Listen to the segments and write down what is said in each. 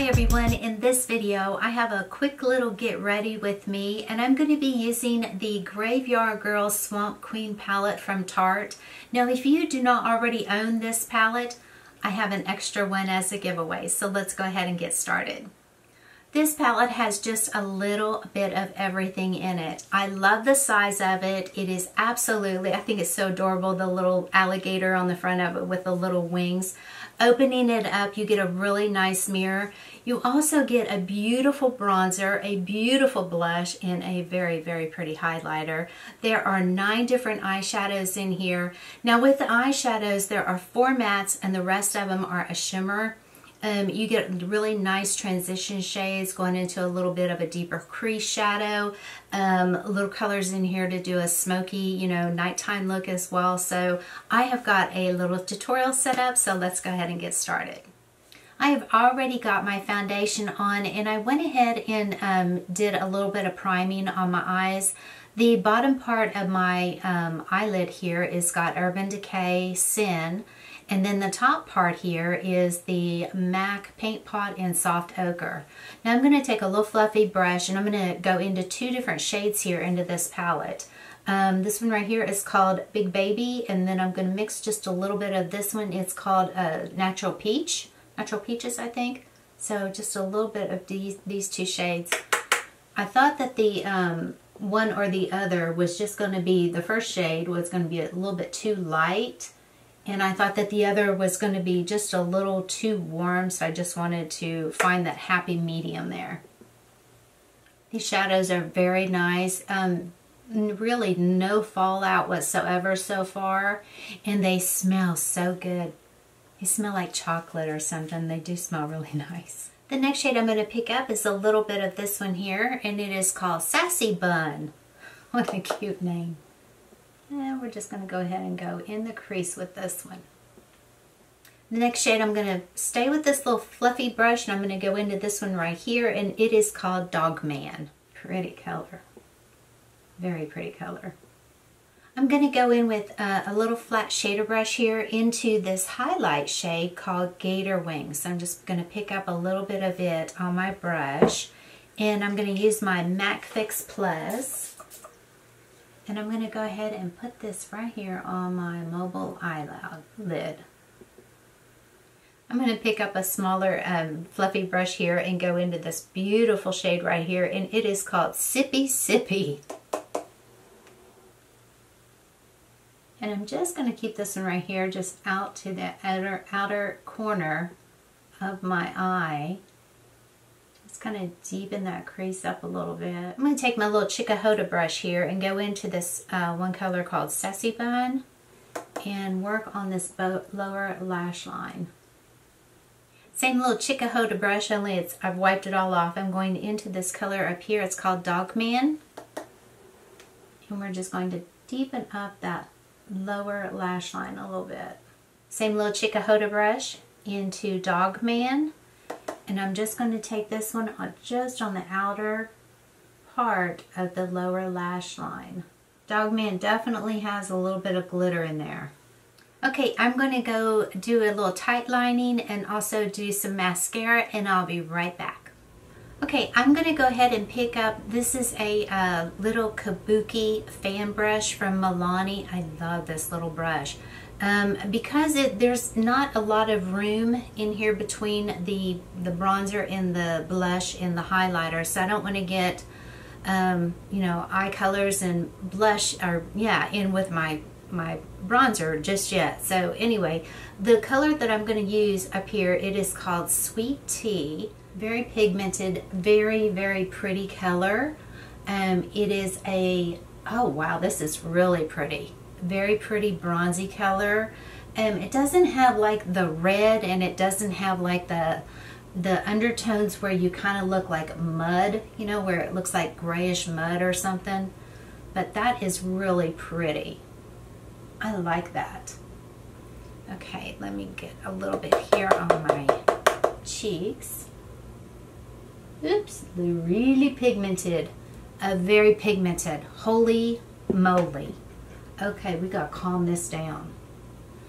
Hi everyone, in this video I have a quick little get ready with me, and I'm going to be using the Graveyard Girl Swamp Queen palette from Tarte. Now if you do not already own this palette, I have an extra one as a giveaway, so let's go ahead and get started. This palette has just a little bit of everything in it. I love the size of it. It is absolutely, I think it's so adorable, the little alligator on the front of it with the little wings. Opening it up, you get a really nice mirror. You also get a beautiful bronzer, a beautiful blush, and a very, very pretty highlighter. There are 9 different eyeshadows in here. Now with the eyeshadows, there are 4 mattes and the rest of them are a shimmer. You get really nice transition shades going into a little bit of a deeper crease shadow. Little colors in here to do a smoky, nighttime look as well. So I have got a little tutorial set up, so let's go ahead and get started. I have already got my foundation on, and I went ahead and did a little bit of priming on my eyes. The bottom part of my eyelid here is got Urban Decay Sin. And then the top part here is the MAC Paint Pot in Soft Ochre. Now I'm going to take a little fluffy brush and I'm going to go into 2 different shades here into this palette. This one right here is called Big Baby, and then I'm going to mix just a little bit of this one. It's called Natural Peach. Natural Peaches, I think. So just a little bit of these 2 shades. I thought that the one or the other was just going to be, the first shade was going to be a little bit too light. And I thought that the other was going to be just a little too warm, so I just wanted to find that happy medium there. These shadows are very nice. Really no fallout whatsoever so far. And they smell so good. They smell like chocolate or something. They do smell really nice. The next shade I'm going to pick up is a little bit of this one here, and it is called Sassy Bun. What a cute name. And we're just going to go ahead and go in the crease with this one. The next shade, I'm going to stay with this little fluffy brush, and I'm going to go into this one right here, and it is called Dog Man. Pretty color. Very pretty color. I'm going to go in with a little flat shader brush here into this highlight shade called Gator Wings. So I'm just going to pick up a little bit of it on my brush, and I'm going to use my MAC Fix Plus. And I'm going to go ahead and put this right here on my mobile eyelid. I'm going to pick up a smaller fluffy brush here and go into this beautiful shade right here, and it is called Sippy Sippy. And I'm just going to keep this one right here just out to the outer corner of my eye. Kind of deepen that crease up a little bit. I'm going to take my little Jakekidsnaz brush here and go into this one color called Sassy Bun and work on this lower lash line. Same little Jakekidsnaz brush, only I've wiped it all off. I'm going into this color up here. It's called Dog Man. And we're just going to deepen up that lower lash line a little bit. Same little Jakekidsnaz brush into Dog Man. And I'm just going to take this one just on the outer part of the lower lash line. Dog Man definitely has a little bit of glitter in there. Okay, I'm going to go do a little tight lining and also do some mascara, and I'll be right back. Okay, I'm going to go ahead and pick up, this is a little Kabuki fan brush from Milani. I love this little brush. Because there's not a lot of room in here between the bronzer and the blush and the highlighter, so I don't want to get eye colors and blush in with my bronzer just yet. So anyway, the color that I'm going to use up here, it is called Sweet Tea. Very pigmented, very, very pretty color. It is oh wow, this is really pretty. Very pretty bronzy color. It doesn't have like the red, and it doesn't have like the undertones where you kind of look like mud, where it looks like grayish mud or something. But that is really pretty. I like that. Okay, let me get a little bit here on my cheeks. Oops, they're really pigmented. Very pigmented. Holy moly. Okay, we gotta calm this down.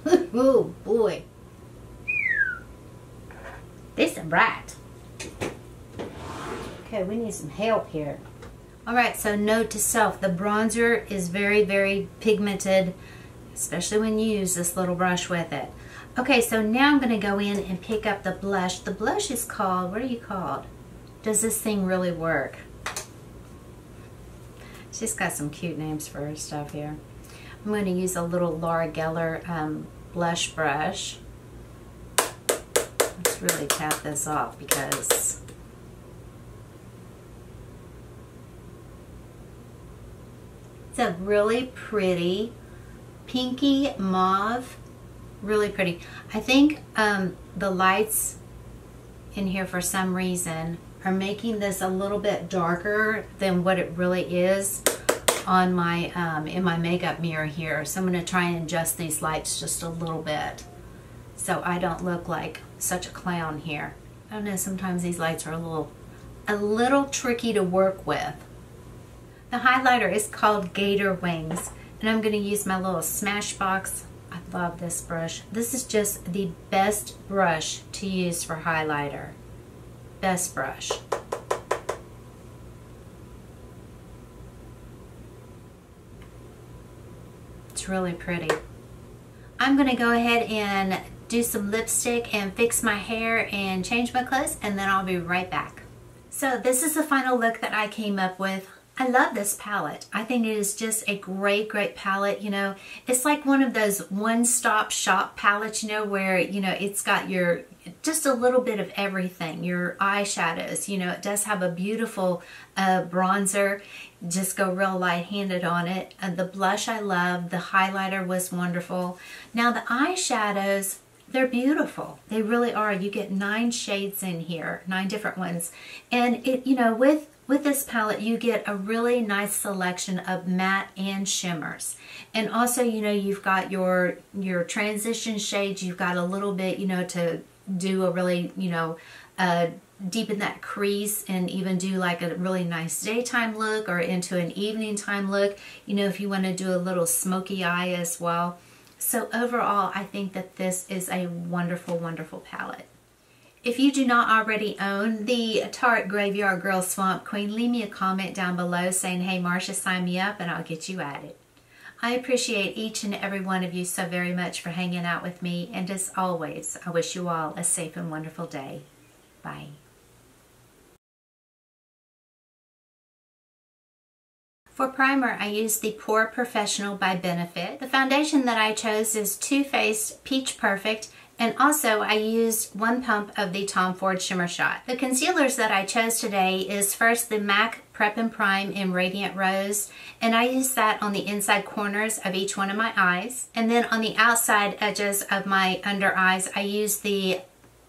Oh boy. This is bright. Okay, we need some help here. Alright, so note to self, the bronzer is very, very pigmented, especially when you use this little brush with it. Okay, so now I'm going to go in and pick up the blush. The blush is called, what are you called? Does this thing really work? She's got some cute names for her stuff here. I'm going to use a little Laura Geller blush brush. Let's really tap this off because it's a really pretty pinky mauve, really pretty. I think the lights in here for some reason are making this a little bit darker than what it really is on my in my makeup mirror here. So I'm going to try and adjust these lights just a little bit so I don't look like such a clown here. I don't know, sometimes these lights are a little tricky to work with. The highlighter is called Gator Wings, and I'm going to use my little Smashbox. I love this brush. This is just the best brush to use for highlighter. Best brush. It's really pretty. I'm going to go ahead and do some lipstick and fix my hair and change my clothes, and then I'll be right back. So this is the final look that I came up with. I love this palette. I think it is just a great, great palette. You know, it's like one of those one-stop shop palettes, you know, where, you know, it's got your, just a little bit of everything. Your eyeshadows, you know, it does have a beautiful bronzer. Just go real light-handed on it. The blush I love. The highlighter was wonderful. Now the eyeshadows, they're beautiful. They really are. You get 9 shades in here, 9 different ones. And it, you know, with this palette, you get a really nice selection of matte and shimmers. And also, you know, you've got your transition shades. You've got a little bit, you know, to do a really, you know, deepen that crease and even do like a really nice daytime look or into an evening time look. You know, if you want to do a little smoky eye as well. So overall, I think that this is a wonderful, wonderful palette. If you do not already own the Tarte Graveyard Girl Swamp Queen, leave me a comment down below saying, hey Marsha, sign me up and I'll get you at it. I appreciate each and every one of you so very much for hanging out with me, and as always, I wish you all a safe and wonderful day. Bye. For primer, I used the Pore Professional by Benefit. The foundation that I chose is Too Faced Peach Perfect, and also I used 1 pump of the Tom Ford Shimmer Shot. The concealers that I chose today is first the MAC Prep and Prime in Radiant Rose, and I used that on the inside corners of each one of my eyes. And then on the outside edges of my under eyes, I used the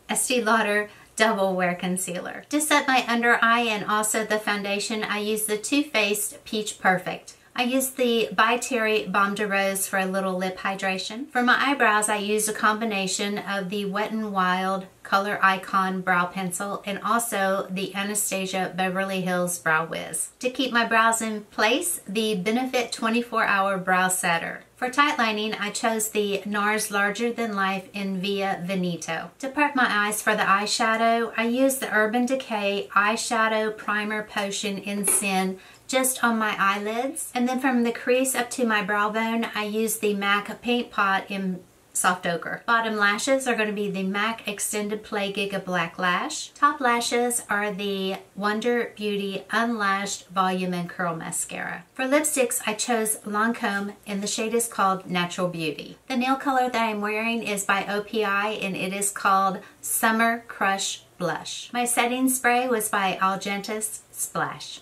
Estee Lauder Double Wear Concealer. To set my under eye and also the foundation, I used the Too Faced Peach Perfect. I used the By Terry Balm de Rose for a little lip hydration. For my eyebrows, I used a combination of the Wet n Wild Color Icon Brow Pencil and also the Anastasia Beverly Hills Brow Wiz. To keep my brows in place, the Benefit 24-Hour Brow Setter. For tight lining, I chose the NARS Larger Than Life in Via Veneto. To prep my eyes for the eyeshadow, I used the Urban Decay Eyeshadow Primer Potion in Sin just on my eyelids. And then from the crease up to my brow bone, I used the MAC Paint Pot in Soft Ochre. Bottom lashes are going to be the MAC Extended Play Giga Black Lash. Top lashes are the Wonder Beauty Unlashed Volume and Curl Mascara. For lipsticks, I chose Lancome and the shade is called Natural Beauty. The nail color that I'm wearing is by OPI and it is called Summer Crush Blush. My setting spray was by Algentis Splash.